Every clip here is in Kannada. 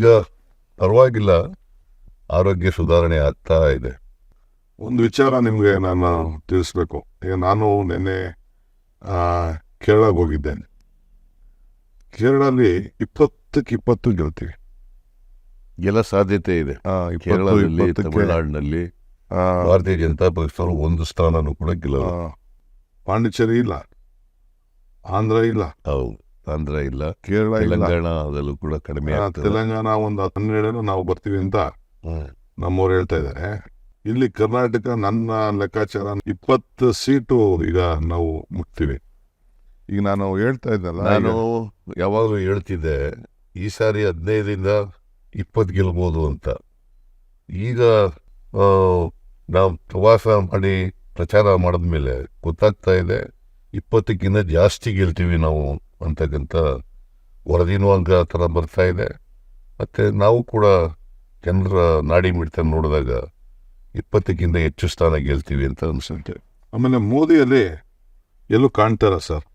ಈಗ ಪರವಾಗಿಲ್ಲ, ಆರೋಗ್ಯ ಸುಧಾರಣೆ ಆಗ್ತಾ ಇದೆ. ಒಂದು ವಿಚಾರ ನಿಮಗೆ ನಾನು ತಿಳಿಸ್ಬೇಕು. ಈಗ ನಾನು ನಿನ್ನೆ ಕೇರಳಕ್ಕೆ ಹೋಗಿದ್ದೇನೆ. ಕೇರಳಲ್ಲಿ 20-20 ಗೆಲ್ತೀವಿ. ಎಲ್ಲ ಸಾಧ್ಯತೆ ಇದೆ. ಕೇರಳದಲ್ಲಿ, ತಮಿಳುನಾಡಿನಲ್ಲಿ ಭಾರತೀಯ ಜನತಾ ಪಕ್ಷದವರು ಒಂದು ಸ್ಥಾನನೂ ಕೂಡ ಗೆಲ್ಲಲ್ಲ. ಪಾಂಡಿಚೇರಿ ಇಲ್ಲ, ಆಂಧ್ರ ಇಲ್ಲ, ಹೌದು, ಆಂಧ್ರ ಇಲ್ಲ, ಕೇರಳ ಇಲ್ಲ, ತೆಲಂಗಾಣದಲ್ಲೂ ಕೂಡ ಕಡಿಮೆ. ತೆಲಂಗಾಣ ಒಂದು 12 ನಾವು ಬರ್ತೀವಿ ಅಂತ ನಮ್ಮವ್ರು ಹೇಳ್ತಾ ಇದ್ದಾರೆ. ಇಲ್ಲಿ ಕರ್ನಾಟಕ ನನ್ನ ಲೆಕ್ಕಾಚಾರ 20 ಸೀಟು ಈಗ ನಾವು ಮುಟ್ತೀವಿ. ಈಗ ನಾನು ಹೇಳ್ತಾ ಇದ್ದಲ್ಲ, ನಾನು ಯಾವಾಗಲೂ ಹೇಳ್ತಿದ್ದೆ ಈ ಸಾರಿ 15-20 ಗೆಲ್ಬೋದು ಅಂತ. ಈಗ ನಾವು ಪ್ರವಾಸ ಮಾಡಿ ಪ್ರಚಾರ ಮಾಡಿದ್ಮೇಲೆ ಗೊತ್ತಾಗ್ತಾ ಇದೆ 20ಕ್ಕಿಂತ ಜಾಸ್ತಿ ಗೆಲ್ತೀವಿ ನಾವು ಅಂತಕ್ಕಂಥ ವರದಿನೂ ಹಂಗೆ ಆ ಥರ ಬರ್ತಾ ಇದೆ. ಮತ್ತು ನಾವು ಕೂಡ ಜನರ ನಾಡಿ ಮಿಡ್ತ ನೋಡಿದಾಗ 20ಕ್ಕಿಂತ ಹೆಚ್ಚು ಸ್ಥಾನ ಗೆಲ್ತೀವಿ ಅಂತ ಅನ್ಸುತ್ತೆ. ಆಮೇಲೆ ಮೋದಿಯಲ್ಲಿ ಎಲ್ಲೂ ಕಾಣ್ತಾರ ಸರ್.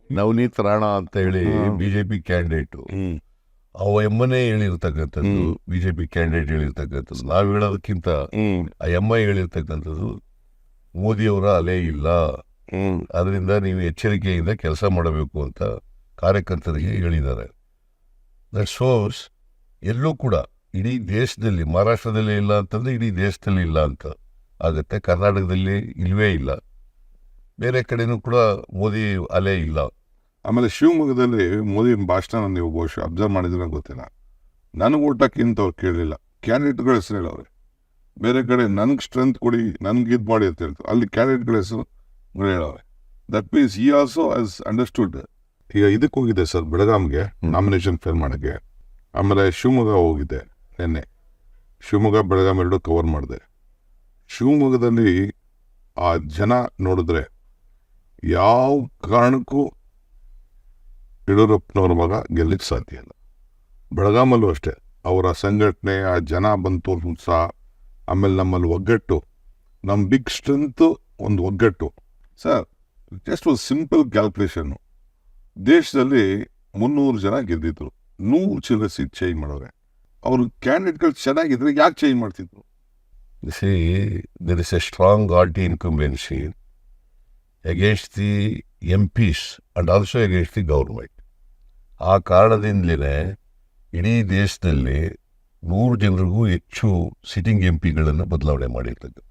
ನವನೀತ್ ರಾಣಾ ಅಂತ ಹೇಳಿ ಬಿಜೆಪಿ ಕ್ಯಾಂಡಿಡೇಟು, ಅವ ಎಮ್ಮನೇ ಹೇಳಿರ್ತಕ್ಕಂಥದ್ದು, ಬಿಜೆಪಿ ಕ್ಯಾಂಡಿಡೇಟ್ ಹೇಳಿರ್ತಕ್ಕಂಥದ್ದು. ನಾವು ಹೇಳೋದಕ್ಕಿಂತ ಆ ಎಮ್ಮ ಹೇಳಿರ್ತಕ್ಕಂಥದ್ದು ಮೋದಿಯವರ ಅಲೆ ಇಲ್ಲ, ಅದರಿಂದ ನೀವು ಎಚ್ಚರಿಕೆಯಿಂದ ಕೆಲಸ ಮಾಡಬೇಕು ಅಂತ ಕಾರ್ಯಕರ್ತರಿಗೆ ಹೇಳಿದ್ದಾರೆ. ದಟ್ ಶೋಸ್ ಎಲ್ಲೂ ಕೂಡ ಇಡೀ ದೇಶದಲ್ಲಿ, ಮಹಾರಾಷ್ಟ್ರದಲ್ಲಿ ಇಲ್ಲ ಅಂತಂದರೆ ಇಡೀ ದೇಶದಲ್ಲಿ ಇಲ್ಲ ಅಂತ ಆಗುತ್ತೆ. ಕರ್ನಾಟಕದಲ್ಲಿ ಇಲ್ಲವೇ ಇಲ್ಲ, ಬೇರೆ ಕಡೆನೂ ಕೂಡ ಮೋದಿ ಅಲೆ ಇಲ್ಲ. ಆಮೇಲೆ ಶಿವಮೊಗ್ಗದಲ್ಲಿ ಮೋದಿ ಭಾಷಣ ನೀವು ಬಹುಶಃ ಅಬ್ಸರ್ವ್ ಮಾಡಿದ್ರೆ ಗೊತ್ತಿಲ್ಲ. ನನಗೆ ಊಟಕ್ಕಿಂತ ಅವ್ರು ಕೇಳಲಿಲ್ಲ, ಕ್ಯಾಂಡಿಡೇಟ್ಗಳ ಹೆಸರು ಹೇಳವ್ರೆ. ಬೇರೆ ಕಡೆ ನನಗೆ ಸ್ಟ್ರೆಂತ್ ಕೊಡಿ, ನನಗೆ ಇದು ಮಾಡಿ ಅಂತ ಹೇಳ್ತಾರೆ, ಅಲ್ಲಿ ಕ್ಯಾಂಡಿಡೇಟ್ಗಳ ಹೆಸರು ಹೇಳವ್ರೆ. ದಟ್ ಮೀನ್ಸ್ ಈ ಆಲ್ಸೋ ಹ್ಯಾಸ್ ಅಂಡರ್ಸ್ಟುಡ್. ಈಗ ಇದಕ್ಕೆ ಹೋಗಿದ್ದೆ ಸರ್, ಬೆಳಗಾಂಗೆ ನಾಮಿನೇಷನ್ ಫೇಲ್ ಮಾಡೋಕ್ಕೆ. ಆಮೇಲೆ ಶಿವಮೊಗ್ಗ ಹೋಗಿದ್ದೆ ನಿನ್ನೆ. ಶಿವಮೊಗ್ಗ ಬೆಳಗಾಂ ಎರಡು ಕವರ್ ಮಾಡಿದೆ. ಶಿವಮೊಗ್ಗದಲ್ಲಿ ಆ ಜನ ನೋಡಿದ್ರೆ ಯಾವ ಕಾರಣಕ್ಕೂ ಯಡಿಯೂರಪ್ಪನವ್ರ ಮಗ ಗೆಲ್ಲಕ್ಕೆ ಸಾಧ್ಯ ಇಲ್ಲ. ಬೆಳಗಾಮಲ್ಲೂ ಅಷ್ಟೇ, ಅವರ ಸಂಘಟನೆ, ಆ ಜನ ಬಂತು ಉತ್ಸಾಹ, ಆಮೇಲೆ ನಮ್ಮಲ್ಲಿ ಒಗ್ಗಟ್ಟು, ನಮ್ಮ ಬಿಗ್ ಸ್ಟ್ರೆಂತು ಒಂದು ಒಗ್ಗಟ್ಟು. ಸರ್, ಜಸ್ಟ್ ಒಂದು ಸಿಂಪಲ್ ಕ್ಯಾಲ್ಕುಲೇಷನ್ನು, ದೇಶದಲ್ಲಿ 300 ಜನ ಗೆದ್ದಿದ್ರು, 100 ಚಿಲ್ಲರೆ ಸೀಟ್ ಚೇಂಜ್ ಮಾಡೋರೆ. ಅವರು ಕ್ಯಾಂಡಿಡೇಟ್ಗಳು ಚೆನ್ನಾಗಿದ್ರೆ ಯಾಕೆ ಚೇಂಜ್ ಮಾಡ್ತಿದ್ರು? See, there is a strong anti-incumbency against the MPs and also against the government. ಆ ಕಾರಣದಿಂದಲೇ ಇಡೀ ದೇಶದಲ್ಲಿ 100 ಜನರಿಗೂ ಹೆಚ್ಚು ಸಿಟ್ಟಿಂಗ್ MP ಗಳನ್ನು ಬದಲಾವಣೆ ಮಾಡಿರ್ತದೆ.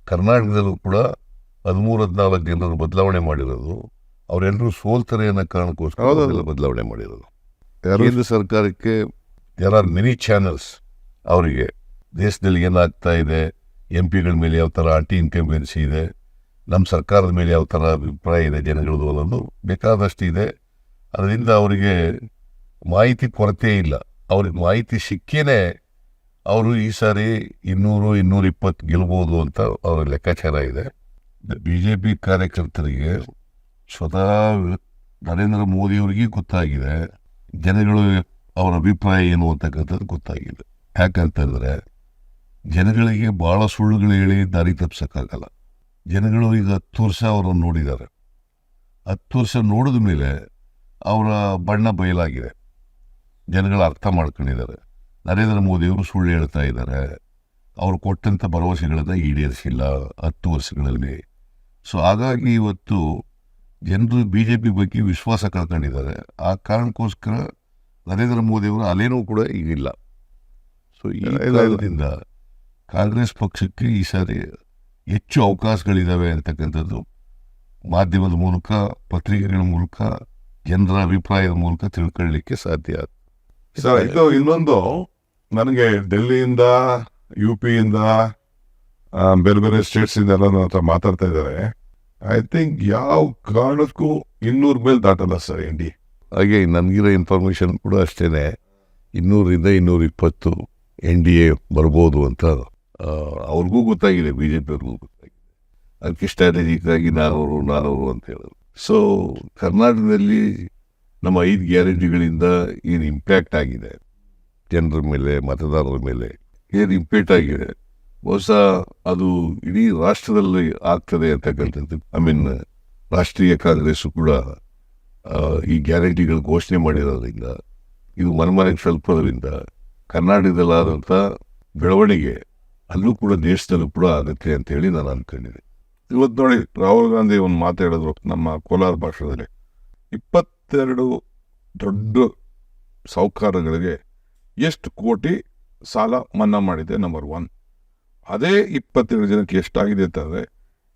ಕರ್ನಾಟಕದಲ್ಲೂ ಕೂಡ 13-14 ಜನರು ಬದಲಾವಣೆ ಮಾಡಿರೋದು, ಅವರೆಲ್ಲರೂ ಸೋಲ್ತಾರೆ ಅನ್ನೋ ಕಾರಣಕ್ಕೋಸ್ಕರ ಬದಲಾವಣೆ ಮಾಡಿರೋದು. ಕೇಂದ್ರ ಸರ್ಕಾರಕ್ಕೆ ದೇರ್ ಆರ್ ಮೆನಿ ಚಾನಲ್ಸ್. ಅವರಿಗೆ ದೇಶದಲ್ಲಿ ಏನಾಗ್ತಾ ಇದೆ, MP ಗಳ ಮೇಲೆ ಯಾವ ಥರ ಆಂಟಿ ಇನ್ಕಂಬೆನ್ಸಿ ಇದೆ, ನಮ್ಮ ಸರ್ಕಾರದ ಮೇಲೆ ಯಾವ ಥರ ಅಭಿಪ್ರಾಯ ಇದೆ ಜನಗಳದು ಅನ್ನೋದು ಬೇಕಾದಷ್ಟು ಇದೆ. ಅದರಿಂದ ಅವರಿಗೆ ಮಾಹಿತಿ ಕೊರತೆ ಇಲ್ಲ. ಅವ್ರಿಗೆ ಮಾಹಿತಿ ಸಿಕ್ಕೇನೆ ಅವರು ಈ ಸಾರಿ 200-220 ಗೆಲ್ಬೋದು ಅಂತ ಅವರ ಲೆಕ್ಕಾಚಾರ ಇದೆ. BJP ಕಾರ್ಯಕರ್ತರಿಗೆ ಸ್ವತಃ ನರೇಂದ್ರ ಮೋದಿಯವರಿಗೆ ಗೊತ್ತಾಗಿದೆ, ಜನಗಳು ಅವರ ಅಭಿಪ್ರಾಯ ಏನು ಅಂತಕ್ಕಂಥದ್ದು ಗೊತ್ತಾಗಿದೆ. ಯಾಕಂತಂದರೆ ಜನಗಳಿಗೆ ಭಾಳ ಸುಳ್ಳುಗಳು ಹೇಳಿ ದಾರಿ ತಪ್ಪಿಸೋಕ್ಕಾಗಲ್ಲ. ಜನಗಳು ಈಗ 10 ವರ್ಷ ಅವರನ್ನು ನೋಡಿದ್ದಾರೆ. 10 ವರ್ಷ ನೋಡಿದ ಮೇಲೆ ಅವರ ಬಣ್ಣ ಬಯಲಾಗಿದೆ, ಜನಗಳು ಅರ್ಥ ಮಾಡ್ಕೊಂಡಿದ್ದಾರೆ. ನರೇಂದ್ರ ಮೋದಿಯವರು ಸುಳ್ಳು ಹೇಳ್ತಾ ಇದ್ದಾರೆ, ಅವರು ಕೊಟ್ಟಂಥ ಭರವಸೆಗಳನ್ನು ಈಡೇರಿಸಿಲ್ಲ 10 ವರ್ಷಗಳಲ್ಲಿ. ಸೊ ಹಾಗಾಗಿ ಇವತ್ತು ಜನರು BJP ಬಗ್ಗೆ ವಿಶ್ವಾಸ ಕಳ್ಕೊಂಡಿದ್ದಾರೆ. ಆ ಕಾರಣಕ್ಕೋಸ್ಕರ ನರೇಂದ್ರ ಮೋದಿಯವರ ಅಲೆನೂ ಕೂಡ ಈಗಿಲ್ಲ. ಸೊ ಈ ಕಾರಣದಿಂದ ಕಾಂಗ್ರೆಸ್ ಪಕ್ಷಕ್ಕೆ ಈ ಸಾರಿ ಹೆಚ್ಚು ಅವಕಾಶಗಳಿದ್ದಾವೆ ಅಂತಕ್ಕಂಥದ್ದು ಮಾಧ್ಯಮದ ಮೂಲಕ, ಪತ್ರಿಕೆಗಳ ಮೂಲಕ, ಜನರ ಅಭಿಪ್ರಾಯದ ಮೂಲಕ ತಿಳ್ಕೊಳ್ಳಲಿಕ್ಕೆ ಸಾಧ್ಯ. ಸರ್, ಇದು ಇನ್ನೊಂದು, ನನಗೆ ಡೆಲ್ಲಿಯಿಂದ, UP-ಯಿಂದ, ಬೇರೆ ಬೇರೆ ಸ್ಟೇಟ್ಸಿಂದ ಎಲ್ಲ ನನ್ನ ಹತ್ರ ಮಾತಾಡ್ತಾ ಇದ್ದಾರೆ. ಐ ಥಿಂಕ್ ಯಾವ ಕಾರಣಕ್ಕೂ 200 ಮೇಲೆ ದಾಟಲ್ಲ ಸರ್ ND. ಹಾಗೆ ನನಗಿರೋ ಇನ್ಫಾರ್ಮೇಷನ್ ಕೂಡ ಅಷ್ಟೇ, 200-220 NDA ಬರ್ಬೋದು ಅಂತ ಅವ್ರಿಗೂ ಗೊತ್ತಾಗಿದೆ, BJP ಅವ್ರಿಗೂ ಗೊತ್ತಾಗಿದೆ. ಅದಕ್ಕೆ ಸ್ಟ್ರಾಟಜಿಕ್ಕಾಗಿ 400 ಅಂತ ಹೇಳೋದು. ಸೊ ಕರ್ನಾಟಕದಲ್ಲಿ ನಮ್ಮ 5 ಗ್ಯಾರಂಟಿಗಳಿಂದ ಏನು ಇಂಪ್ಯಾಕ್ಟ್ ಆಗಿದೆ ಜನರ ಮೇಲೆ, ಮತದಾರರ ಮೇಲೆ ಏನು ಇಂಪ್ಯಾಕ್ಟ್ ಆಗಿದೆ, ಬಹುಶಃ ಅದು ಇಡೀ ರಾಷ್ಟ್ರದಲ್ಲಿ ಆಗ್ತದೆ ಅಂತಕ್ಕಂಥದ್ದು. ರಾಷ್ಟ್ರೀಯ ಕಾಂಗ್ರೆಸ್ಸು ಕೂಡ ಈ ಗ್ಯಾರಂಟಿಗಳು ಘೋಷಣೆ ಮಾಡಿರೋದ್ರಿಂದ ಇದು ಮನೆಗೆ ತಲುಪೋದ್ರಿಂದ ಕರ್ನಾಟಕದಲ್ಲಾದಂಥ ಬೆಳವಣಿಗೆ ಅಲ್ಲೂ ಕೂಡ ದೇಶದಲ್ಲೂ ಕೂಡ ಆಗುತ್ತೆ ಅಂತೇಳಿ ನಾನು ಅಂದ್ಕೊಂಡಿದ್ದೆ. ಇವತ್ತು ನೋಡಿ ರಾಹುಲ್ ಗಾಂಧಿ ಒಂದು ಮಾತು ಹೇಳಿದ್ರು ನಮ್ಮ ಕೋಲಾರ ಭಾಷೆಯಲ್ಲಿ, 22 ದೊಡ್ಡ ಸಾಹುಕಾರಗಳಿಗೆ ಎಷ್ಟು ಕೋಟಿ ಸಾಲ ಮನ್ನಾ ಮಾಡಿದೆ ನಂಬರ್ 1. ಅದೇ 22 ಜನಕ್ಕೆ ಎಷ್ಟಾಗಿದೆ ಅಂತಂದರೆ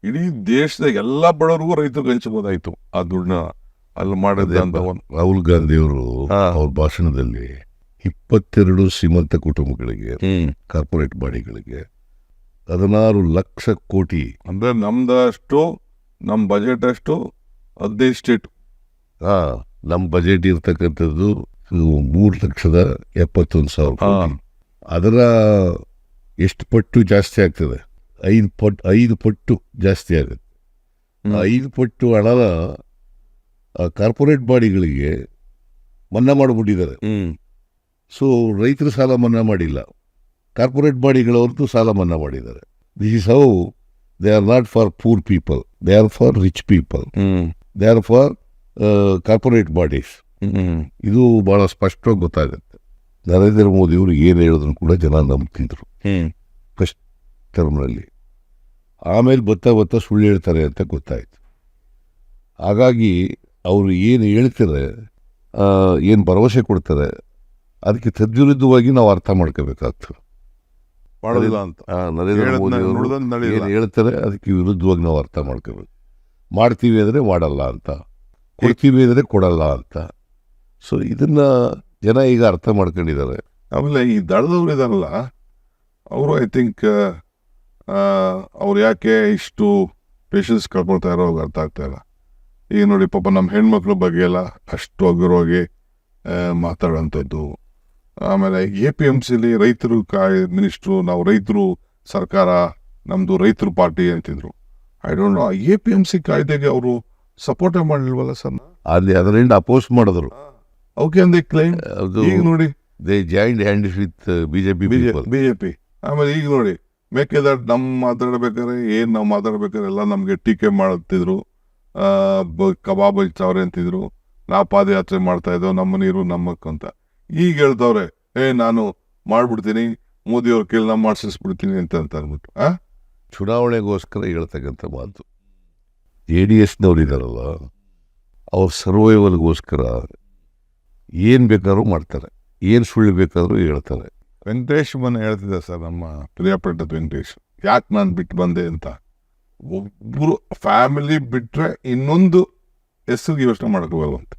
ಇಡೀ ದೇಶದ ಎಲ್ಲ ಬಡವರಿಗೂ ರೈತರು ಹಂಚಬಹುದಾಯಿತು ಆ ದುಡ್ಡನ್ನ ಅಲ್ಲಿ ಮಾಡಿದೆ ಅಂತ ರಾಹುಲ್ ಗಾಂಧಿಯವರು ಅವ್ರ ಭಾಷಣದಲ್ಲಿ 22 ಶ್ರೀಮಂತ ಕುಟುಂಬಗಳಿಗೆ, ಕಾರ್ಪೊರೇಟ್ ಬಾಡಿಗಳಿಗೆ 16 ಲಕ್ಷ ಕೋಟಿ, ಅಂದರೆ ನಮ್ದಷ್ಟು ನಮ್ಮ ಬಜೆಟ್ ಅಷ್ಟು 15 ಸ್ಟೇಟ್. ನಮ್ಮ ಬಜೆಟ್ ಇರ್ತಕ್ಕಂಥದ್ದು 3,71,000 ಕೋಟಿ. ಅದರ ಎಷ್ಟು ಪಟ್ಟು ಜಾಸ್ತಿ ಆಗ್ತದೆ? 5 ಪಟ್ಟು ಜಾಸ್ತಿ ಆಗುತ್ತೆ. 5 ಪಟ್ಟು ಹಣನ ಕಾರ್ಪೊರೇಟ್ ಬಾಡಿಗಳಿಗೆ ಮನ್ನಾ ಮಾಡಿಬಿಟ್ಟಿದ್ದಾರೆ. ಸೊ ರೈತರ ಸಾಲ ಮನ್ನಾ ಮಾಡಿಲ್ಲ, ಕಾರ್ಪೊರೇಟ್ ಬಾಡಿಗಳವ್ರದ್ದು ಸಾಲ ಮನ್ನಾ ಮಾಡಿದ್ದಾರೆ. This is how they are not for poor people, they are for rich people, they are for corporate bodies. ಇದು ಬಹಳ ಸ್ಪಷ್ಟವಾಗಿ ಗೊತ್ತಾಗುತ್ತೆ. ನರೇಂದ್ರ ಮೋದಿಯವರು ಏನು ಹೇಳಿದ್ರು ಕೂಡ ಜನ ನಂಬ್ತಿದ್ರು ಫಸ್ಟ್ ಟರ್ಮ್ನಲ್ಲಿ. ಆಮೇಲೆ ಬತ್ತಾ ಸುಳ್ಳು ಹೇಳ್ತಾರೆ ಅಂತ ಗೊತ್ತಾಯ್ತು. ಹಾಗಾಗಿ ಅವರು ಏನು ಹೇಳ್ತಾರೆ, ಏನು ಭರವಸೆ ಕೊಡ್ತಾರೆ, ಅದಕ್ಕೆ ತದ್ವಿರುದ್ಧವಾಗಿ ನಾವು ಅರ್ಥ ಮಾಡ್ಕೋಬೇಕಾಗ್ತದೆ. ಮಾಡೋದಿಲ್ಲ ಅಂತ ನರೇಂದ್ರ ಮೋದಿ ಅವರು ಏನು ಹೇಳ್ತಾರೆ ಅದಕ್ಕೆ ವಿರುದ್ಧವಾಗಿ ನಾವು ಅರ್ಥ ಮಾಡ್ಕೋಬೇಕು. ಮಾಡ್ತೀವಿ ಅಂದರೆ ಮಾಡಲ್ಲ ಅಂತ, ಕೊಡ್ತೀವಿ ಅಂದರೆ ಕೊಡಲ್ಲ ಅಂತ. ಸೊ ಇದನ್ನ ಜನ ಈಗ ಅರ್ಥ ಮಾಡ್ಕೊಂಡಿದ್ದಾರೆ. ಆಮೇಲೆ ಈ ದಳದವ್ರು ಇದಾರಲ್ಲ, ಅವರು ಐ ಥಿಂಕ್ ಅವ್ರು ಯಾಕೆ ಇಷ್ಟು ಪೇಷನ್ಸ್ ಕಳ್ಕೊಳ್ತಾ ಇರೋ ಅರ್ಥ ಆಗ್ತಾ ಇಲ್ಲ. ಈಗ ನೋಡಿ ಪಾಪ ನಮ್ಮ ಹೆಣ್ಮಕ್ಳ ಬಗ್ಗೆ ಎಲ್ಲ ಅಷ್ಟು ಅಗರವಾಗಿ ಮಾತಾಡೋಂಥದ್ದು. ಆಮೇಲೆ APMCಲಿ ರೈತರು ಮಿನಿಸ್ಟ್ರು, ನಾವು ರೈತರು ಸರ್ಕಾರ, ನಮ್ಮದು ರೈತರು ಪಾರ್ಟಿ ಅಂತಿದ್ರು. ಐ ಡೋಂಟ್ ನೋ, APMC ಕಾಯ್ದೆಗೆ ಅವರು ಸಪೋರ್ಟೇ ಮಾಡಲಿಲ್ವಲ್ಲ ಸರ್? ಅದರಿಂದ ಅಪೋಸ್ ಮಾಡಿದ್ರು. ಓಕೆ ಅಂದೆ ಕ್ಲೈಮ್. ಈಗ ನೋಡಿ they joint hands with BJP. ಆಮೇಲೆ ಈಗ ನೋಡಿ ಮೇಕೆದಾಟು ನಾವು ಮಾತಾಡ್ಬೇಕಾದ್ರೆ ಎಲ್ಲ ನಮಗೆ ಟೀಕೆ ಮಾಡುತ್ತಿದ್ರು. ಕಬಾಬ್ ಹಚ್ಚಾವ್ರೆ ಅಂತಿದ್ರು, ನಾವು ಪಾದಯಾತ್ರೆ ಮಾಡ್ತಾ ಇದ್ದೋ, ನಮ್ಮ ನೀರು ನಮ್ಮಕ್ಕ ಅಂತ. ಈಗ ಹೇಳ್ತವ್ರೆ ನಾನು ಮಾಡ್ಬಿಡ್ತೀನಿ, ಮೋದಿಯವ್ರ ಕೇಳಿ ನಾವು ಮಾಡಿಸ್ಬಿಡ್ತೀನಿ ಅಂತ ಅಂದ್ಬಿಟ್ಟು ಚುನಾವಣೆಗೋಸ್ಕರ ಹೇಳ್ತಕ್ಕಂಥ ಮಾತು. JDSನವ್ರು ಇದ್ದಾರಲ್ಲ, ಅವ್ರ ಸರ್ವೈವಲ್ಗೋಸ್ಕರ ಏನು ಬೇಕಾದ್ರೂ ಮಾಡ್ತಾರೆ, ಏನು ಸುಳ್ಳು ಬೇಕಾದರೂ ಹೇಳ್ತಾರೆ. ವೆಂಕಟೇಶ್ ಹೇಳ್ತಿದ್ದೆ ಸರ್, ನಮ್ಮ ಪ್ರಿಯಪಟ್ಟದ ವೆಂಕಟೇಶ್, ಯಾಕೆ ನಾನು ಬಿಟ್ಟು ಬಂದೆ ಅಂತ. ಒಬ್ಬರು ಫ್ಯಾಮಿಲಿ ಬಿಟ್ಟರೆ ಇನ್ನೊಂದು ಹೆಸರಿಗೆ ಯೋಚನೆ ಮಾಡೋಕ್ಕೋಗಲ್ಲ ಅಂತ.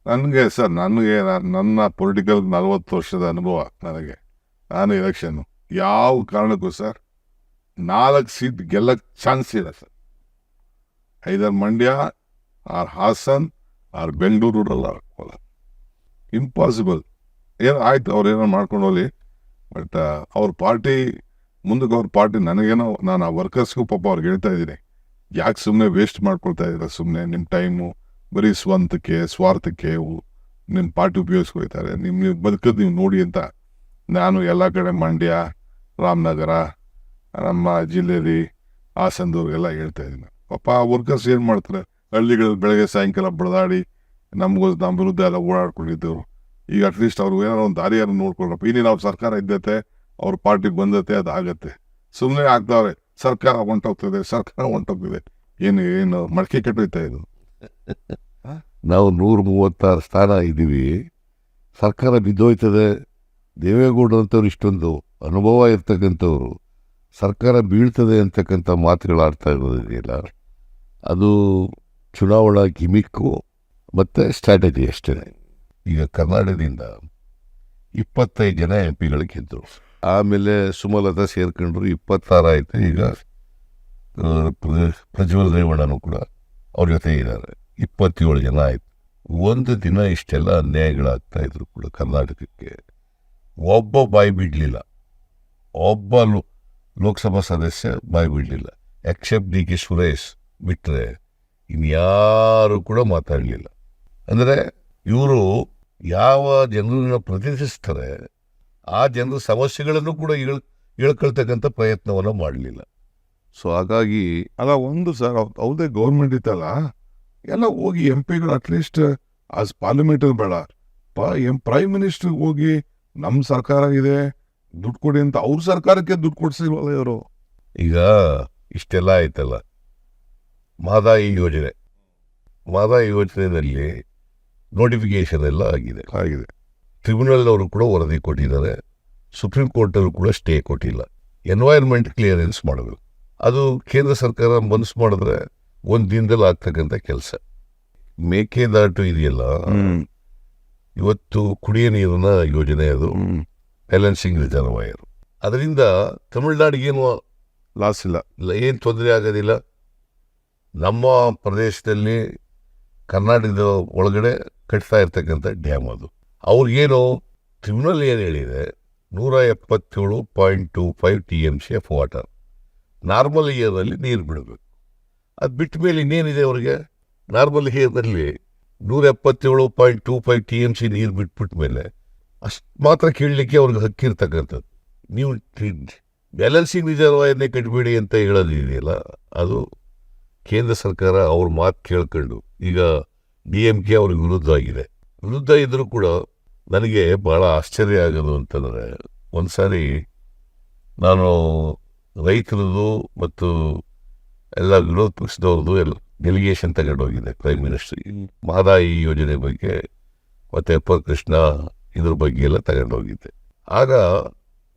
ನನಗೆ ಸರ್, ನನ್ನ ಪೊಲಿಟಿಕಲ್ 40 ವರ್ಷದ ಅನುಭವ ನನಗೆ, ನಾನು ಎಲೆಕ್ಷನ್ನು ಯಾವ ಕಾರಣಕ್ಕೂ ಸರ್ 4 ಸೀಟ್ ಗೆಲ್ಲಕ್ಕೆ ಚಾನ್ಸ್ ಇಲ್ಲ sir. Either Mandya or Hassan or Bengaluru rural, impossible. ಏನು ಆಯ್ತು, ಅವ್ರೇನೋ ಮಾಡ್ಕೊಂಡು ಹೋಗ್ಲಿ, ಬಟ್ ಅವ್ರ ಪಾರ್ಟಿ ಮುಂದಕ್ಕೆ, ಅವ್ರ ಪಾರ್ಟಿ ನನಗೇನೋ, ನಾನು ಆ ವರ್ಕರ್ಸ್ಗೂ ಪಾಪ ಅವ್ರಿಗೆ ಹೇಳ್ತಾ ಇದ್ದೀನಿ, ಯಾಕೆ ಸುಮ್ಮನೆ ವೇಸ್ಟ್ ಮಾಡ್ಕೊಳ್ತಾ ಇದ್ದೀರ, ಸುಮ್ಮನೆ ನಿಮ್ಮ ಟೈಮು ಬರೀ ಸ್ವಾರ್ಥಕ್ಕೆ ನಿಮ್ಮ ಪಾರ್ಟಿ ಉಪಯೋಗಿಸ್ಕೊಳ್ತಾರೆ, ನೀವು ಬದುಕೋದು ನೀವು ನೋಡಿ ಅಂತ. ನಾನು ಎಲ್ಲ ಕಡೆ ಮಂಡ್ಯ, ರಾಮನಗರ, ನಮ್ಮ ಜಿಲ್ಲೆಯಲ್ಲಿ ಹಾಸನದವ್ರಿಗೆಲ್ಲ ಹೇಳ್ತಾ ಇದ್ದೀನಿ. ಪಾಪ ವರ್ಕರ್ಸ್ ಏನು ಮಾಡ್ತಾರೆ, ಹಳ್ಳಿಗಳಲ್ಲಿ ಬೆಳಗ್ಗೆ ಸಾಯಂಕಾಲ ಬಡದಾಡಿ ನಮ್ಮ ವಿರುದ್ಧ ಎಲ್ಲ ಓಡಾಡ್ಕೊಂಡಿದ್ದವರು. ಈಗ ಅಟ್ಲೀಸ್ಟ್ ಅವ್ರು ಏನಾರು ಒಂದು ದಾರಿಯನ್ನು ನೋಡ್ಕೊಳ್ರಪ್ಪ. ಇನ್ನೇನು ಅವ್ರ ಸರ್ಕಾರ ಇದ್ದತೆ, ಅವ್ರ ಪಾರ್ಟಿ ಬಂದತೆ, ಅದು ಆಗತ್ತೆ. ಸುಮ್ಮನೆ ಆಗ್ತಾವ್ರೆ, ಸರ್ಕಾರ ಹೊಂಟೋಗ್ತಿದೆ. ಏನು ಮಡಕೆ ಕೆಟ್ಟೋಯ್ತಾ ಇದು? ನಾವು 136 ಸ್ಥಾನ ಇದ್ದೀವಿ, ಸರ್ಕಾರ ಬಿದ್ದೋಯ್ತದೆ. ದೇವೇಗೌಡರಂಥವ್ರು ಇಷ್ಟೊಂದು ಅನುಭವ ಇರ್ತಕ್ಕಂಥವ್ರು ಸರ್ಕಾರ ಬೀಳ್ತದೆ ಅಂತಕ್ಕಂಥ ಮಾತುಗಳು ಆಡ್ತಾ ಇರೋದಿದೆಯಲ್ಲ, ಅದು ಚುನಾವಣಾ ಗಿಮಿಕ್ಕು ಮತ್ತು ಸ್ಟ್ರಾಟಜಿ ಅಷ್ಟೇ. ಈಗ ಕರ್ನಾಟಕದಿಂದ 25 ಜನ MP ಗೆದ್ದರು. ಆಮೇಲೆ ಸುಮಲತಾ ಸೇರ್ಕೊಂಡ್ರು, 26 ಆಯಿತು. ಈಗ ಪ್ರಜ್ವಲ್ ರೇವಣ್ಣನೂ ಕೂಡ ಅವ್ರ ಜೊತೆ ಇದ್ದಾರೆ, 27 ಜನ ಆಯಿತು. ಒಂದು ದಿನ ಇಷ್ಟೆಲ್ಲ ಅನ್ಯಾಯಗಳಾಗ್ತಾ ಇದ್ರು ಕೂಡ ಕರ್ನಾಟಕಕ್ಕೆ ಒಬ್ಬ ಬಾಯಿ ಬಿಡಲಿಲ್ಲ, ಒಬ್ಬ ಲೋಕಸಭಾ ಸದಸ್ಯ ಬಾಯಿ ಬಿಡಲಿಲ್ಲ, ಎಕ್ಸೆಪ್ಟ್ DK ಸುರೇಶ್ ಬಿಟ್ಟರೆ ಇನ್ಯಾರು ಕೂಡ ಮಾತಾಡಲಿಲ್ಲ. ಅಂದರೆ ಇವರು ಯಾವ ಜನರನ್ನ ಪ್ರತಿನಿಧಿಸ್ತಾರೆ ಆ ಜನರ ಸಮಸ್ಯೆಗಳನ್ನು ಕೂಡ ಹೇಳ್ಕೊಳ್ತಕ್ಕಂಥ ಪ್ರಯತ್ನವನ್ನು ಮಾಡಲಿಲ್ಲ. ಸೊ ಹಾಗಾಗಿ ಅಲ್ಲ, ಒಂದು ಸರ್ ಹೌದೇ ಗೌರ್ಮೆಂಟ್ ಇತ್ತಲ್ಲ, ಎಲ್ಲ ಹೋಗಿ MP ಅಟ್ಲೀಸ್ಟ್ ಆಸ್ ಪಾರ್ಲಿಮೆಂಟಲ್ಲಿ ಬೇಡ, ಪ್ರೈಮ್ ಮಿನಿಸ್ಟರ್ ಹೋಗಿ ನಮ್ಮ ಸರ್ಕಾರ ಇದೆ ದುಡ್ಡು ಕೊಡಿ ಅಂತ ಅವ್ರ ಸರ್ಕಾರಕ್ಕೆ ದುಡ್ಡು ಕೊಡ್ಸಿಲ್ವಲ್ಲ ಇವರು. ಈಗ ಇಷ್ಟೆಲ್ಲ ಆಯ್ತಲ್ಲ, ಮಹದಾಯಿ ಯೋಜನೆಯಲ್ಲಿ ನೋಟಿಫಿಕೇಶನ್ ಎಲ್ಲ ಆಗಿದೆ. ಟ್ರಿಬ್ಯುನಲ್ ಅವರು ಕೂಡ ವರದಿ ಕೊಟ್ಟಿದ್ದಾರೆ, ಸುಪ್ರೀಂ ಕೋರ್ಟಲ್ಲೂ ಕೂಡ ಸ್ಟೇ ಕೊಟ್ಟಿಲ್ಲ. ಎನ್ವೈರ್ಮೆಂಟ್ ಕ್ಲಿಯರೆನ್ಸ್ ಮಾಡಬೇಕು. ಅದು ಕೇಂದ್ರ ಸರ್ಕಾರ ಮನಸ್ಸು ಮಾಡಿದ್ರೆ ಒಂದು ದಿನದಲ್ಲಿ ಆಗ್ತಕ್ಕಂಥ ಕೆಲಸ. ಮೇಕೆದಾಟು ಇದೆಯಲ್ಲ, ಇವತ್ತು ಕುಡಿಯ ನೀರಿನ ಯೋಜನೆ, ಅದು ಬ್ಯಾಲೆನ್ಸಿಂಗ್ ರಿಸರ್ವಾಯರ್. ಅದರಿಂದ ತಮಿಳುನಾಡಿಗೇನು ಲಾಸ್ ಇಲ್ಲ, ಏನು ತೊಂದರೆ ಆಗೋದಿಲ್ಲ. ನಮ್ಮ ಪ್ರದೇಶದಲ್ಲಿ ಕರ್ನಾಟಕದ ಒಳಗಡೆ ಕಟ್ತಾ ಇರ್ತಕ್ಕಂಥ ಡ್ಯಾಮ್ ಅದು. ಅವ್ರಿಗೇನು ಟ್ರಿಬ್ಯುನಲ್ ಏನು ಹೇಳಿದೆ, 177.25 TMC ಆಫ್ ವಾಟರ್ ನಾರ್ಮಲ್ ಇಯರಲ್ಲಿ ನೀರು ಬಿಡಬೇಕು. ಅದು ಬಿಟ್ಟ ಮೇಲೆ ಇನ್ನೇನಿದೆ ಅವ್ರಿಗೆ? ನಾರ್ಮಲ್ ಇಯರ್ನಲ್ಲಿ 177.25 TMC ನೀರು ಬಿಟ್ಬಿಟ್ಟ ಮೇಲೆ ಅಷ್ಟು ಮಾತ್ರ ಕೇಳಲಿಕ್ಕೆ ಅವ್ರಿಗೆ ಹಕ್ಕಿರ್ತಕ್ಕಂಥದ್ದು. ನೀವು ಬ್ಯಾಲೆನ್ಸಿಂಗ್ ರಿಸರ್ವಾಯರ್ನೇ ಕಟ್ಬೇಡಿ ಅಂತ ಹೇಳೋದಿದೆಯಲ್ಲ, ಅದು ಕೇಂದ್ರ ಸರ್ಕಾರ ಅವ್ರ ಮಾತು ಕೇಳ್ಕೊಂಡು ಈಗ DMK ಅವ್ರಿಗೆ ವಿರುದ್ಧ ಇದ್ದರೂ ಕೂಡ ನನಗೆ ಭಾಳ ಆಶ್ಚರ್ಯ ಆಗೋದು ಅಂತಂದರೆ, ಒಂದು ಸಾರಿ ನಾನು ರೈತರದ್ದು ಮತ್ತು ಎಲ್ಲ ವಿರೋಧ ಪಕ್ಷದವ್ರದ್ದು ಎಲ್ಲ ಡೆಲಿಗೇಷನ್ ತಗೊಂಡೋಗಿದೆ ಪ್ರೈಮ್ ಮಿನಿಸ್ಟ್ರಿಗೆ, ಮಹದಾಯಿ ಯೋಜನೆ ಬಗ್ಗೆ ಮತ್ತು ಅಪ್ಪರ್ ಕೃಷ್ಣ ಇದ್ರ ಬಗ್ಗೆ ಎಲ್ಲ ತಗೊಂಡೋಗಿದ್ದೆ. ಆಗ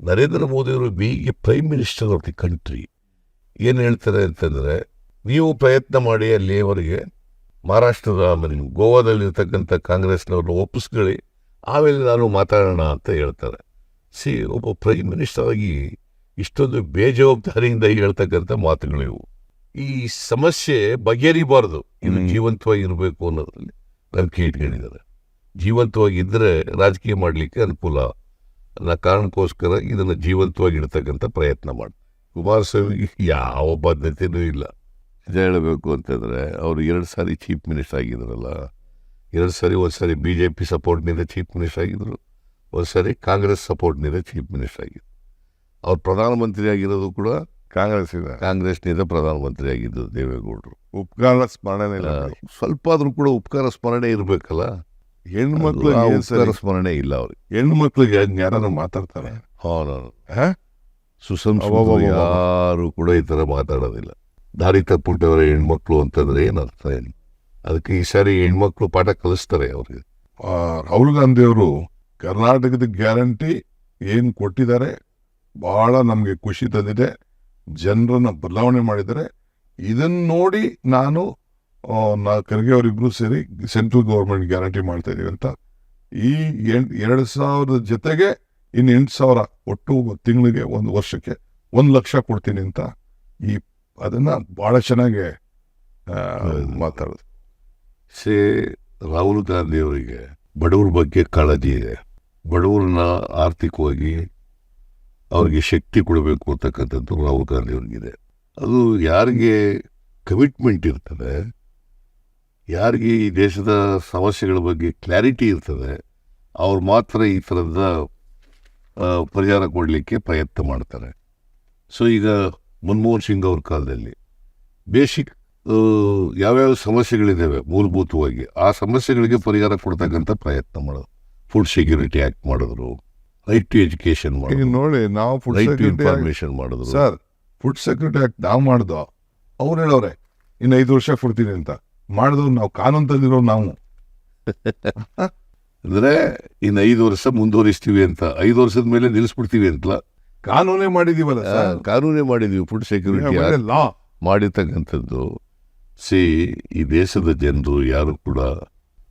ನರೇಂದ್ರ ಮೋದಿಯವರು ಬೀಗೆ prime minister of the country ಏನು ಹೇಳ್ತಾರೆ ಅಂತಂದರೆ, ನೀವು ಪ್ರಯತ್ನ ಮಾಡಿ ಅಲ್ಲಿಯವರೆಗೆ ಮಹಾರಾಷ್ಟ್ರದ ಆಮೇಲೆ ಗೋವಾದಲ್ಲಿರ್ತಕ್ಕಂಥ ಕಾಂಗ್ರೆಸ್ನವ್ರನ್ನ ಒಪ್ಪಿಸ್ಕೊಳ್ಳಿ, ಆಮೇಲೆ ನಾನು ಮಾತಾಡೋಣ ಅಂತ ಹೇಳ್ತಾರೆ. ಒಬ್ಬ ಪ್ರೈಮ್ ಮಿನಿಸ್ಟರ್ ಆಗಿ ಇಷ್ಟೊಂದು ಬೇಜವಾಬ್ದಾರಿಯಿಂದ ಹೇಳ್ತಕ್ಕಂಥ ಮಾತುಗಳಿವು. ಈ ಸಮಸ್ಯೆ ಬಗೆಹರಿಬಾರ್ದು, ಇದು ಜೀವಂತವಾಗಿ ಇರಬೇಕು ಅನ್ನೋದ್ರಲ್ಲಿ ನಂಬಿಕೆ ಇಟ್ಕೊಂಡಿದ್ದಾರೆ. ಜೀವಂತವಾಗಿದ್ದರೆ ರಾಜಕೀಯ ಮಾಡಲಿಕ್ಕೆ ಅನುಕೂಲ ಅನ್ನೋ ಕಾರಣಕ್ಕೋಸ್ಕರ ಇದನ್ನು ಜೀವಂತವಾಗಿ ಇಡ್ತಕ್ಕಂಥ ಪ್ರಯತ್ನ ಮಾಡಿ. ಕುಮಾರಸ್ವಾಮಿಗೆ ಯಾವ ಬದ್ಧತೆಯೂ ಇಲ್ಲ. ನಿಜ ಹೇಳಬೇಕು ಅಂತಂದರೆ, ಅವರು 2 ಸಾರಿ ಚೀಫ್ ಮಿನಿಸ್ಟರ್ ಆಗಿದ್ರಲ್ಲ, 2 ಸಾರಿ, ಒಂದು ಸಾರಿ BJP ಸಪೋರ್ಟ್ನಿಂದ ಚೀಫ್ ಮಿನಿಸ್ಟರ್ ಆಗಿದ್ದರು, ಒಂದು ಸಾರಿ ಕಾಂಗ್ರೆಸ್ ಸಪೋರ್ಟ್ನಿಂದ ಚೀಫ್ ಮಿನಿಸ್ಟರ್ ಆಗಿದ್ದರು. ಅವ್ರು ಪ್ರಧಾನಮಂತ್ರಿ ಆಗಿರೋದು ಕೂಡ ಕಾಂಗ್ರೆಸ್ನಿಂದ ಪ್ರಧಾನಮಂತ್ರಿ ಆಗಿದ್ದು ದೇವೇಗೌಡರು. ಉಪಕಾರ ಸ್ಮರಣೆ ಇಲ್ಲ, ಸ್ವಲ್ಪ ಆದರೂ ಕೂಡ ಉಪಕಾರ ಸ್ಮರಣೆ ಇರಬೇಕಲ್ಲ. ಹೆಣ್ಮಕ್ಳು ಉಪಕಾರ ಸ್ಮರಣೆ ಇಲ್ಲ ಅವ್ರಿಗೆ. ಹೆಣ್ಮಕ್ಳಿಗೆ ಯಾರು ಮಾತಾಡ್ತಾರೆ? ಸುಸಂಸ್ಕೃತರು ಯಾರು ಕೂಡ ಈ ಥರ ಮಾತಾಡೋದಿಲ್ಲ. ದಾರಿ ತಪ್ಪಿಟ್ಟವರ ಹೆಣ್ಮಕ್ಳು ಅಂತಂದ್ರೆ ಏನರ್ಥ ಏನು? ಅದಕ್ಕೆ ಈ ಸಾರಿ ಹೆಣ್ಮಕ್ಳು ಪಾಠ ಕಲಿಸ್ತಾರೆ ಅವ್ರಿಗೆ. ರಾಹುಲ್ ಗಾಂಧಿ ಅವರು ಕರ್ನಾಟಕದ ಗ್ಯಾರಂಟಿ ಏನು ಕೊಟ್ಟಿದ್ದಾರೆ, ಬಹಳ ನಮಗೆ ಖುಷಿ ತಂದಿದೆ. ಜನರನ್ನ ಬದಲಾವಣೆ ಮಾಡಿದ್ದಾರೆ. ಇದನ್ನ ನೋಡಿ ನಾನು ಖರ್ಗೆ ಅವರಿಬ್ರು ಸೇರಿ ಸೆಂಟ್ರಲ್ ಗೌರ್ಮೆಂಟ್ ಗ್ಯಾರಂಟಿ ಮಾಡ್ತಾ ಇದೀವಿ ಅಂತ, ಈ 2,000 ಜೊತೆಗೆ ಇನ್ನು 8,000 ಒಟ್ಟು ತಿಂಗಳಿಗೆ, ಒಂದು ವರ್ಷಕ್ಕೆ 1 ಲಕ್ಷ ಕೊಡ್ತೀನಿ ಅಂತ ಅದನ್ನ ಬಹಳ ಚೆನ್ನಾಗಿ ಮಾತಾಡೋದು. ರಾಹುಲ್ ಗಾಂಧಿ ಅವರಿಗೆ ಬಡವ್ರ ಬಗ್ಗೆ ಕಾಳಜಿ ಇದೆ. ಬಡವ್ರನ್ನ ಆರ್ಥಿಕವಾಗಿ ಅವ್ರಿಗೆ ಶಕ್ತಿ ಕೊಡಬೇಕು ಅಂತಕ್ಕಂಥದ್ದು ರಾಹುಲ್ ಗಾಂಧಿ ಅವ್ರಿಗಿದೆ. ಅದು ಯಾರಿಗೆ ಕಮಿಟ್ಮೆಂಟ್ ಇರ್ತದೆ, ಯಾರಿಗೆ ಈ ದೇಶದ ಸಮಸ್ಯೆಗಳ ಬಗ್ಗೆ ಕ್ಲಾರಿಟಿ ಇರ್ತದೆ, ಅವ್ರು ಮಾತ್ರ ಈ ಥರದ ಪರಿಹಾರ ಕೊಡಲಿಕ್ಕೆ ಪ್ರಯತ್ನ ಮಾಡ್ತಾರೆ. ಸೊ ಈಗ ಮನಮೋಹನ್ ಸಿಂಗ್ ಅವ್ರ ಕಾಲದಲ್ಲಿ ಬೇಸಿಕ್ ಯಾವ್ಯಾವ ಸಮಸ್ಯೆಗಳಿದ್ದಾವೆ ಮೂಲಭೂತವಾಗಿ, ಆ ಸಮಸ್ಯೆಗಳಿಗೆ ಪರಿಹಾರ ಕೊಡ್ತಕ್ಕಂಥ ಪ್ರಯತ್ನ ಮಾಡೋದು. ಫುಡ್ ಸೆಕ್ಯೂರಿಟಿ ಆ್ಯಕ್ಟ್ ಮಾಡಿದ್ರು, ರೈಟ್ ಟು ಎಜುಕೇಶನ್ ಮಾಡಿದ್ರು, ನೋಡಿ ನಾವು ರೈಟ್ ಟು ಇನ್ಫಾರ್ಮೇಶನ್ ಮಾಡಿದ್ರು. ಸರ್, ಫುಡ್ ಸೆಕ್ಯೂರಿಟಿ ಆ್ಯಕ್ಟ್ ನಾವು ಮಾಡ್ದೋ, ಅವ್ರು ಹೇಳೋರೆ ಇನ್ನು 5 ವರ್ಷ ಕೊಡ್ತೀನಿ ಅಂತ. ಮಾಡಿದವ್ರು ನಾವು, ಕಾನೂನು ತಂದಿರೋ ನಾವು. ಅಂದರೆ ಇನ್ನು 5 ವರ್ಷ ಮುಂದುವರಿಸ್ತೀವಿ ಅಂತ, 5 ವರ್ಷದ ಮೇಲೆ ನಿಲ್ಲಿಸ್ಬಿಡ್ತೀವಿ ಅಂತ ಕಾನೂನೇ ಮಾಡಿದೀವಲ್ಲ. ಕಾನೂನೇ ಮಾಡಿದೀವಿ. ಫುಡ್ ಸೆಕ್ಯೂರಿಟಿ ಲಾ ಮಾಡಿರ್ತಕ್ಕಂಥದ್ದು. ಈ ದೇಶದ ಜನರು ಯಾರು ಕೂಡ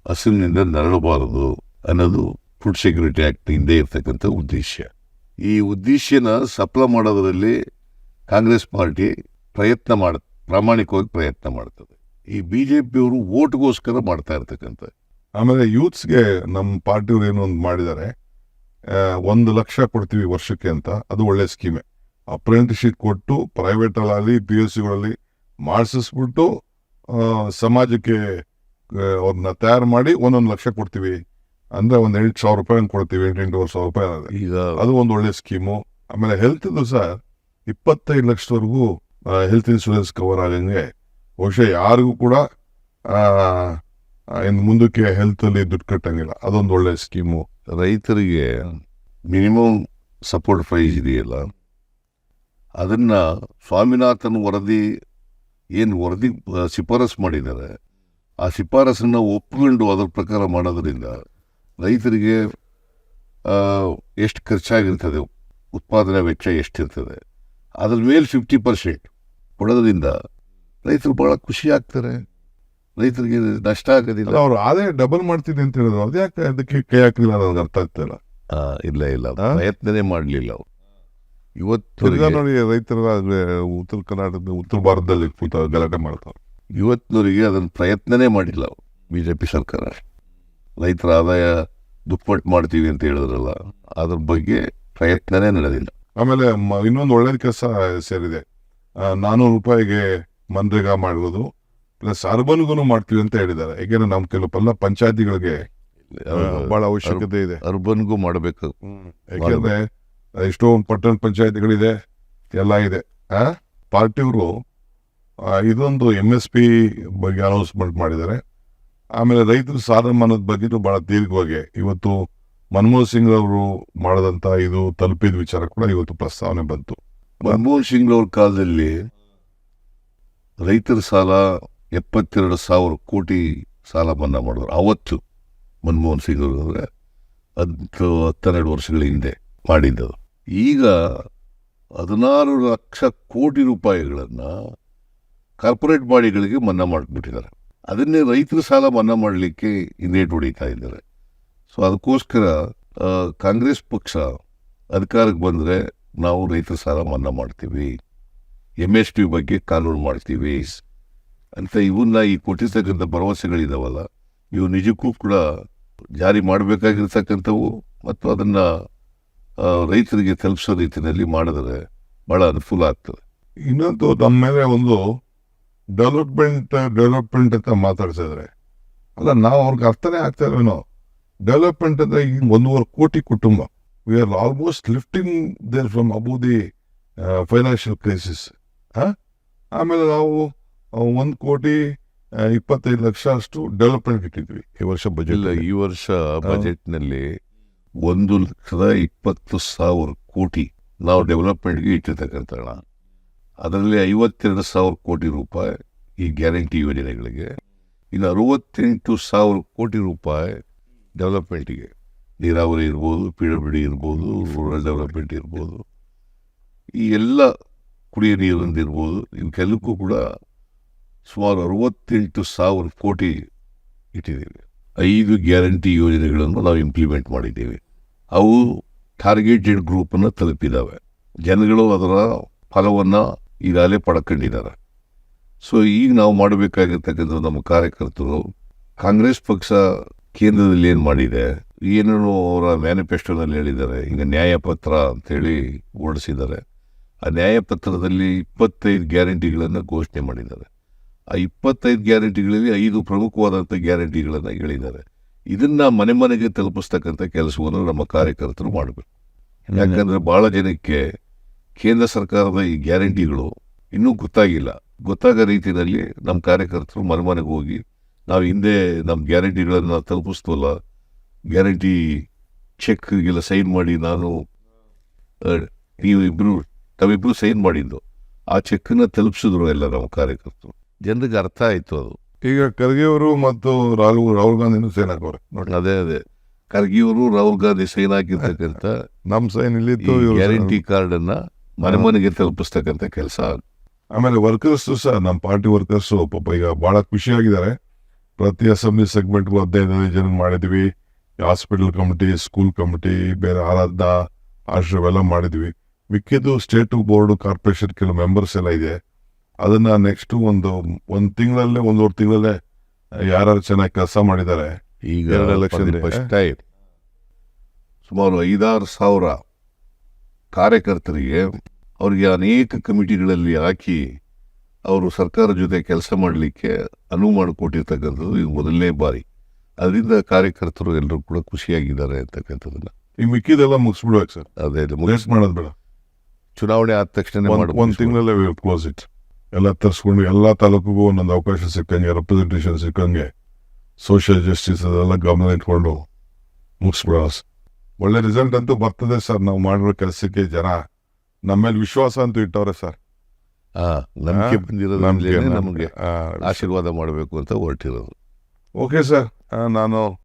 ಹಸಿವಿನಿಂದ ನರಳಬಾರದು ಅನ್ನೋದು ಫುಡ್ ಸೆಕ್ಯೂರಿಟಿ ಆ್ಯಕ್ಟ್ ಹಿಂದೆ ಇರ್ತಕ್ಕಂಥ ಉದ್ದೇಶ. ಈ ಉದ್ದೇಶನ ಸಫಲ ಮಾಡೋದರಲ್ಲಿ ಕಾಂಗ್ರೆಸ್ ಪಾರ್ಟಿ ಪ್ರಾಮಾಣಿಕವಾಗಿ ಪ್ರಯತ್ನ ಮಾಡ್ತದೆ. ಈ BJPಯವರು ಓಟ್ಗೋಸ್ಕರ ಮಾಡ್ತಾ ಇರ್ತಕ್ಕಂಥ. ಆಮೇಲೆ ಯೂತ್ಸ್ಗೆ ನಮ್ಮ ಪಾರ್ಟಿಯವ್ರು ಏನೋ ಒಂದು ಮಾಡಿದ್ದಾರೆ, 1 ಲಕ್ಷ ಕೊಡ್ತೀವಿ ವರ್ಷಕ್ಕೆ ಅಂತ. ಅದು ಒಳ್ಳೆ ಸ್ಕೀಮೆ. ಅಪ್ರೆಂಟಿಸ್ಶಿಪ್ ಕೊಟ್ಟು ಪ್ರೈವೇಟಲ್ಲಿ PUCಗಳಲ್ಲಿ ಮಾಡಿಸ್ಬಿಟ್ಟು ಸಮಾಜಕ್ಕೆ ಅವ್ರನ್ನ ತಯಾರು ಮಾಡಿ 1 ಲಕ್ಷ ಕೊಡ್ತೀವಿ ಅಂದರೆ ಒಂದು 8,000 ರೂಪಾಯಿ ಕೊಡ್ತೀವಿ, 8,500 ರೂಪಾಯಿ. ಈಗ ಅದು ಒಂದು ಒಳ್ಳೆ ಸ್ಕೀಮು. ಆಮೇಲೆ ಹೆಲ್ತ್ದು ಸರ್ 25 ಲಕ್ಷದವರೆಗೂ ಹೆಲ್ತ್ ಇನ್ಶೂರೆನ್ಸ್ ಕವರ್ ಆಗಂಗೆ ಬಹುಶಃ ಯಾರಿಗೂ ಕೂಡ ಇನ್ನು ಮುಂದಕ್ಕೆ ಹೆಲ್ತಲ್ಲಿ ದುಡ್ಡು ಕಟ್ಟಂಗಿಲ್ಲ. ಅದೊಂದು ಒಳ್ಳೆ ಸ್ಕೀಮು. ರೈತರಿಗೆ ಮಿನಿಮಮ್ ಸಪೋರ್ಟ್ ಪ್ರೈಸ್ ಇದೆಯಲ್ಲ, ಅದನ್ನ ಸ್ವಾಮಿನಾಥನ್ ವರದಿ ಶಿಫಾರಸ್ ಮಾಡಿದ್ದಾರೆ. ಆ ಶಿಫಾರಸನ್ನು ಒಪ್ಪಿಕೊಂಡು ಅದರ ಪ್ರಕಾರ ಮಾಡೋದ್ರಿಂದ ರೈತರಿಗೆ ಎಷ್ಟು ಖರ್ಚಾಗಿರ್ತದೆ, ಉತ್ಪಾದನಾ ವೆಚ್ಚ ಎಷ್ಟಿರ್ತದೆ, ಅದ್ರ ಮೇಲೆ 50% ಕೊಡೋದ್ರಿಂದ ರೈತರು ಭಾಳ ಖುಷಿ ಆಗ್ತಾರೆ, ರೈತರಿಗೆ ನಷ್ಟ ಆಗೋದಿಲ್ಲ. ಅವ್ರು ಆದಾಯ ಡಬಲ್ ಮಾಡ್ತೀನಿ ಅಂತ ಹೇಳಿದ್ರು, ಅದ್ಯಾಕೆ ಅದಕ್ಕೆ ಕೈ ಹಾಕಲಿಲ್ಲ ನನಗೆ ಅರ್ಥ ಆಗ್ತಿಲ್ಲ. ಇಲ್ಲ ಪ್ರಯತ್ನನೇ ಮಾಡಲಿಲ್ಲ ಅವರು. ತಿರ್ಗಾ ನೋಡಿ ರೈತರ ಉತ್ತರ ಕರ್ನಾಟಕದ ಉತ್ತರ ಭಾರತದಲ್ಲಿ ಗಲಾಟೆ ಮಾಡ್ತಾರೆ. ಇವತ್ತಿನವರಿಗೆ ಅದನ್ನು ಪ್ರಯತ್ನನೇ ಮಾಡಿಲ್ಲ ಅವರು, BJP ಸರ್ಕಾರ. ರೈತರ ಆದಾಯ ದುಪ್ಪಟ್ಟು ಮಾಡ್ತೀವಿ ಅಂತ ಹೇಳಿದ್ರಲ್ಲ, ಅದ್ರ ಬಗ್ಗೆ ಪ್ರಯತ್ನನೇ ನಡೆದಿಲ್ಲ. ಆಮೇಲೆ ಇನ್ನೊಂದು ಒಳ್ಳೆ ಕೆಲಸ ಸೇರಿದೆ, 400 ರೂಪಾಯಿಗೆ ಮನ್ರೇಗಾ ಮಾಡೋದು ಪ್ಲಸ್ ಅರ್ಬನ್ಗೂ ಮಾಡ್ತೀವಿ ಅಂತ ಹೇಳಿದ್ದಾರೆ. ಯಾಕೆಂದ್ರೆ ನಮ್ಮ ಕೆಲವು ಪಂಚಾಯತಿಗಳಿಗೆ ಬಹಳ ಅವಶ್ಯಕತೆ ಇದೆ, ಅರ್ಬನ್ಗೂ ಮಾಡಬೇಕು. ಯಾಕೆಂದ್ರೆ ಎಷ್ಟೊಂದು ಪಟ್ಟಣ ಪಂಚಾಯತಿಗಳಿದೆ, ಎಲ್ಲ ಇದೆ. ಪಾರ್ಟಿಯವರು ಇದೊಂದು MSP ಬಗ್ಗೆ ಅನೌನ್ಸ್ಮೆಂಟ್ ಮಾಡಿದ್ದಾರೆ. ಆಮೇಲೆ ರೈತರ ಸಾಲ ಮನ್ನದ ಬಗ್ಗೆ ಬಹಳ ದೀರ್ಘವಾಗಿ ಇವತ್ತು ಮನಮೋಹನ್ ಸಿಂಗ್ ಅವರು ಮಾಡದಂತ ಇದು ತಲುಪಿದ ವಿಚಾರ ಕೂಡ ಇವತ್ತು ಪ್ರಸ್ತಾವನೆ ಬಂತು. ಮನಮೋಹನ್ ಸಿಂಗ್ ಅವ್ರ ಕಾಲದಲ್ಲಿ ರೈತರ ಸಾಲ 72,000 ಕೋಟಿ ಸಾಲ ಮನ್ನಾ ಮಾಡಿದ್ರು. ಅವತ್ತು ಮನಮೋಹನ್ ಸಿಂಗ್ ಅವರು ಅಂದರೆ 12 ವರ್ಷಗಳ ಹಿಂದೆ ಮಾಡಿದ್ದದು. ಈಗ 16 ಲಕ್ಷ ಕೋಟಿ ರೂಪಾಯಿಗಳನ್ನು ಕಾರ್ಪೊರೇಟ್ ಬಾಡಿಗಳಿಗೆ ಮನ್ನಾ ಮಾಡಿಬಿಟ್ಟಿದ್ದಾರೆ. ಅದನ್ನೇ ರೈತರ ಸಾಲ ಮನ್ನಾ ಮಾಡಲಿಕ್ಕೆ ಹಿಂದೇಟು ಹೊಡಿತಾ ಇದ್ದಾರೆ. ಸೊ ಅದಕ್ಕೋಸ್ಕರ ಕಾಂಗ್ರೆಸ್ ಪಕ್ಷ ಅಧಿಕಾರಕ್ಕೆ ಬಂದರೆ ನಾವು ರೈತರ ಸಾಲ ಮನ್ನಾ ಮಾಡ್ತೀವಿ, MSP ಬಗ್ಗೆ ಕಾನೂನು ಮಾಡ್ತೀವಿ ಅಂತ ಇವನ್ನ ಈ ಕೊಟ್ಟಿರ್ತಕ್ಕಂಥ ಭರವಸೆಗಳಿದಾವಲ್ಲ, ಇವು ನಿಜಕ್ಕೂ ಕೂಡ ಜಾರಿ ಮಾಡಬೇಕಾಗಿರ್ತಕ್ಕಂಥವು ಮತ್ತು ಅದನ್ನು ರೈತರಿಗೆ ತಲುಪಿಸೋ ರೀತಿಯಲ್ಲಿ ಮಾಡಿದ್ರೆ ಭಾಳ ಅನುಕೂಲ ಆಗ್ತದೆ. ಇನ್ನೊಂದು ನಮ್ಮ ಮೇಲೆ ಒಂದು ಡೆವಲಪ್ಮೆಂಟ್ ಅಂತ ಮಾತಾಡ್ಸಿದ್ರೆ ಅಲ್ಲ, ನಾವು ಅವ್ರಿಗೆ ಅರ್ಥನೇ ಆಗ್ತಾ ಇಲ್ವೇನೋ. ಡೆವಲಪ್ಮೆಂಟ್ ಅಂದರೆ ಈಗ 1.5 ಕೋಟಿ ಕುಟುಂಬ, we are almost lifting there from above the financial crisis. ಆಮೇಲೆ ನಾವು 1,25,00,000 ಅಷ್ಟು ಡೆವಲಪ್ಮೆಂಟ್ ಇಟ್ಟಿದ್ವಿ ಈ ವರ್ಷ ಬಜೆಟ್. ಇಲ್ಲ, ಈ ವರ್ಷ ಬಜೆಟ್ನಲ್ಲಿ 1,20,000 ಕೋಟಿ ನಾವು ಡೆವಲಪ್ಮೆಂಟ್ಗೆ ಇಟ್ಟಿರ್ತಕ್ಕಂಥ ಹಣ. ಅದರಲ್ಲಿ 52,000 ಕೋಟಿ ರೂಪಾಯಿ ಈ ಗ್ಯಾರಂಟಿ ಯೋಜನೆಗಳಿಗೆ, ಇನ್ನು 68,000 ಕೋಟಿ ರೂಪಾಯಿ ಡೆವಲಪ್ಮೆಂಟಿಗೆ. ನೀರಾವರಿ ಇರ್ಬೋದು, PWD ಇರ್ಬೋದು, ರೂರಲ್ ಡೆವಲಪ್ಮೆಂಟ್ ಇರ್ಬೋದು, ಈ ಎಲ್ಲ ಕುಡಿಯೋ ನೀರಿಂದಿರ್ಬೋದು, ಇವಕ್ಕೆಲ್ಲಕ್ಕೂ ಕೂಡ ಸುಮಾರು 68,000 ಕೋಟಿ ಇಟ್ಟಿದ್ದೀವಿ. 5 ಗ್ಯಾರಂಟಿ ಯೋಜನೆಗಳನ್ನು ನಾವು ಇಂಪ್ಲಿಮೆಂಟ್ ಮಾಡಿದ್ದೀವಿ. ಅವು ಟಾರ್ಗೆಟೆಡ್ ಗ್ರೂಪನ್ನು ತಲುಪಿದ್ದಾವೆ. ಜನಗಳು ಅದರ ಫಲವನ್ನು ಈಗಾಗಲೇ ಪಡ್ಕೊಂಡಿದ್ದಾರೆ. ಸೊ ಈಗ ನಾವು ಮಾಡಬೇಕಾಗಿರ್ತಕ್ಕಂಥ ನಮ್ಮ ಕಾರ್ಯಕರ್ತರು, ಕಾಂಗ್ರೆಸ್ ಪಕ್ಷ ಕೇಂದ್ರದಲ್ಲಿ ಏನು ಮಾಡಿದೆ, ಏನೇನು ಅವರ ಮ್ಯಾನಿಫೆಸ್ಟೋನಲ್ಲಿ ಹೇಳಿದ್ದಾರೆ. ಈಗ ನ್ಯಾಯಪತ್ರ ಅಂತೇಳಿ ಹೊರಡಿಸಿದ್ದಾರೆ. ಆ ನ್ಯಾಯಪತ್ರದಲ್ಲಿ 25 ಗ್ಯಾರಂಟಿಗಳನ್ನು ಘೋಷಣೆ ಮಾಡಿದ್ದಾರೆ. ಆ 25 ಗ್ಯಾರಂಟಿಗಳಲ್ಲಿ 5 ಪ್ರಮುಖವಾದಂಥ ಗ್ಯಾರಂಟಿಗಳನ್ನು ಹೇಳಿದ್ದಾರೆ. ಇದನ್ನು ಮನೆ ಮನೆಗೆ ತಲುಪಿಸ್ತಕ್ಕಂಥ ಕೆಲಸವನ್ನು ನಮ್ಮ ಕಾರ್ಯಕರ್ತರು ಮಾಡಬೇಕು. ಯಾಕಂದರೆ ಭಾಳ ಜನಕ್ಕೆ ಕೇಂದ್ರ ಸರ್ಕಾರದ ಈ ಗ್ಯಾರಂಟಿಗಳು ಇನ್ನೂ ಗೊತ್ತಾಗೋ ರೀತಿಯಲ್ಲಿ ನಮ್ಮ ಕಾರ್ಯಕರ್ತರು ಮನೆ ಮನೆಗೆ ಹೋಗಿ, ನಾವು ಹಿಂದೆ ನಮ್ಮ ಗ್ಯಾರಂಟಿಗಳನ್ನು ತಲುಪಿಸ್ತವಲ್ಲ, ಗ್ಯಾರಂಟಿ ಚೆಕ್ಗೆಲ್ಲ ಸೈನ್ ಮಾಡಿ ನಾವಿಬ್ಬರು ಸೈನ್ ಮಾಡಿದ್ದು, ಆ ಚೆಕ್ಕನ್ನು ತಲುಪಿಸಿದ್ರು ಎಲ್ಲ ನಮ್ಮ ಕಾರ್ಯಕರ್ತರು. ಜನರಿಗೆ ಅರ್ಥ ಆಯಿತು ಅದು. ಈಗ ಖರ್ಗೆ ಅವರು ಮತ್ತು ರಾಹುಲ್ ಗಾಂಧಿನೂ ಸೈನ್ ಹಾಕೋರೆ ನೋಡಿ. ಅದೇ ಖರ್ಗೆಯವರು ರಾಹುಲ್ ಗಾಂಧಿ ಸೈನ್ ಹಾಕಿರ್ತಕ್ಕಂಥ ನಮ್ಮ ಸೈನ್ ಇಲ್ಲಿತ್ತು ಗ್ಯಾರಂಟಿ ಕಾರ್ಡನ್ನು ಮನೆ ಮನೆಗೆ ತಲುಪಿಸ್ತಕ್ಕಂಥ ಕೆಲಸ. ಆಮೇಲೆ ವರ್ಕರ್ಸು ಸಹ ನಮ್ಮ ಪಾರ್ಟಿ ವರ್ಕರ್ಸು ಪಾಪ ಈಗ ಭಾಳ ಖುಷಿಯಾಗಿದ್ದಾರೆ. ಪ್ರತಿ ಅಸೆಂಬ್ಲಿ ಸೆಗ್ಮೆಂಟ್ಗೂ 15 ಜನ ಮಾಡಿದ್ವಿ. ಹಾಸ್ಪಿಟಲ್ ಕಮಿಟಿ, ಸ್ಕೂಲ್ ಕಮಿಟಿ, ಬೇರೆ ಆರಾಧನಾ ಆಶ್ರಮ ಎಲ್ಲ ಮಾಡಿದ್ವಿ. ಮಿಕ್ಕಿದ್ದು ಸ್ಟೇಟ್ ಬೋರ್ಡ್, ಕಾರ್ಪೊರೇಷನ್ ಕೆಲವು ಮೆಂಬರ್ಸ್ ಎಲ್ಲ ಇದೆ. ಅದನ್ನ ನೆಕ್ಸ್ಟ್ ಒಂದು ತಿಂಗಳಲ್ಲೇ 1.5 ತಿಂಗಳಲ್ಲೇ ಯಾರು ಚೆನ್ನಾಗಿ ಕೆಲಸ ಮಾಡಿದ್ದಾರೆ. ಈಗ ಫಸ್ಟ್ ಟೈಮ್ ಸುಮಾರು 5-6 ಸಾವಿರ ಕಾರ್ಯಕರ್ತರಿಗೆ ಅವರಿಗೆ ಅನೇಕ ಕಮಿಟಿಗಳಲ್ಲಿ ಹಾಕಿ ಅವರು ಸರ್ಕಾರದ ಜೊತೆ ಕೆಲಸ ಮಾಡಲಿಕ್ಕೆ ಅನುವು ಮಾಡಿಕೊಟ್ಟಿರ್ತಕ್ಕಂಥದ್ದು ಇದು ಮೊದಲನೇ ಬಾರಿ. ಅದರಿಂದ ಕಾರ್ಯಕರ್ತರು ಎಲ್ಲರೂ ಕೂಡ ಖುಷಿಯಾಗಿದ್ದಾರೆ ಅಂತಕ್ಕಂಥದ್ದನ್ನ. ಈ ಮಿಕ್ಕಿದೆಲ್ಲ ಮುಗಿಸ್ಬಿಡ್ಬೇಕು ಸರ್. ಅದೇ ಮಾಡೋದು ಬೇಡ. ಚುನಾವಣೆ ಆದ ತಕ್ಷಣ 1 ತಿಂಗಳಲ್ಲೇ ಕ್ಲೋಸ್ ಇಟ್. ಎಲ್ಲ ತರಿಸ್ಕೊಂಡು ಎಲ್ಲ ತಾಲೂಕಿಗೂ ಒಂದೊಂದು ಅವಕಾಶ ಸಿಕ್ಕಂಗೆ, ರೆಪ್ರೆಸೆಂಟೇಷನ್ ಸಿಕ್ಕಂಗೆ ಸೋಷಿಯಲ್ ಜಸ್ಟಿಸ್ ಅದೆಲ್ಲ ಗಮನ ಇಟ್ಕೊಂಡು ಮುಗಿಸ್ಬಿಡೋ ಒಳ್ಳೆ ರಿಸಲ್ಟ್ ಅಂತೂ ಬರ್ತದೆ ಸರ್. ನಾವು ಮಾಡಿರೋ ಕೆಲಸಕ್ಕೆ ಜನ ನಮ್ಮ ಮೇಲೆ ವಿಶ್ವಾಸ ಅಂತೂ ಇಟ್ಟವ್ರೆ ಸರ್. ನಂಬಿಕೆ ಬಂದಿರೋದ್ರಿಂದಲೇ ನಮ್ಗೆ ನಮಗೆ ಆಶೀರ್ವಾದ ಮಾಡಬೇಕು ಅಂತ ಹೊರಟಿರೋದು. ಓಕೆ ಸರ್, ನಾನು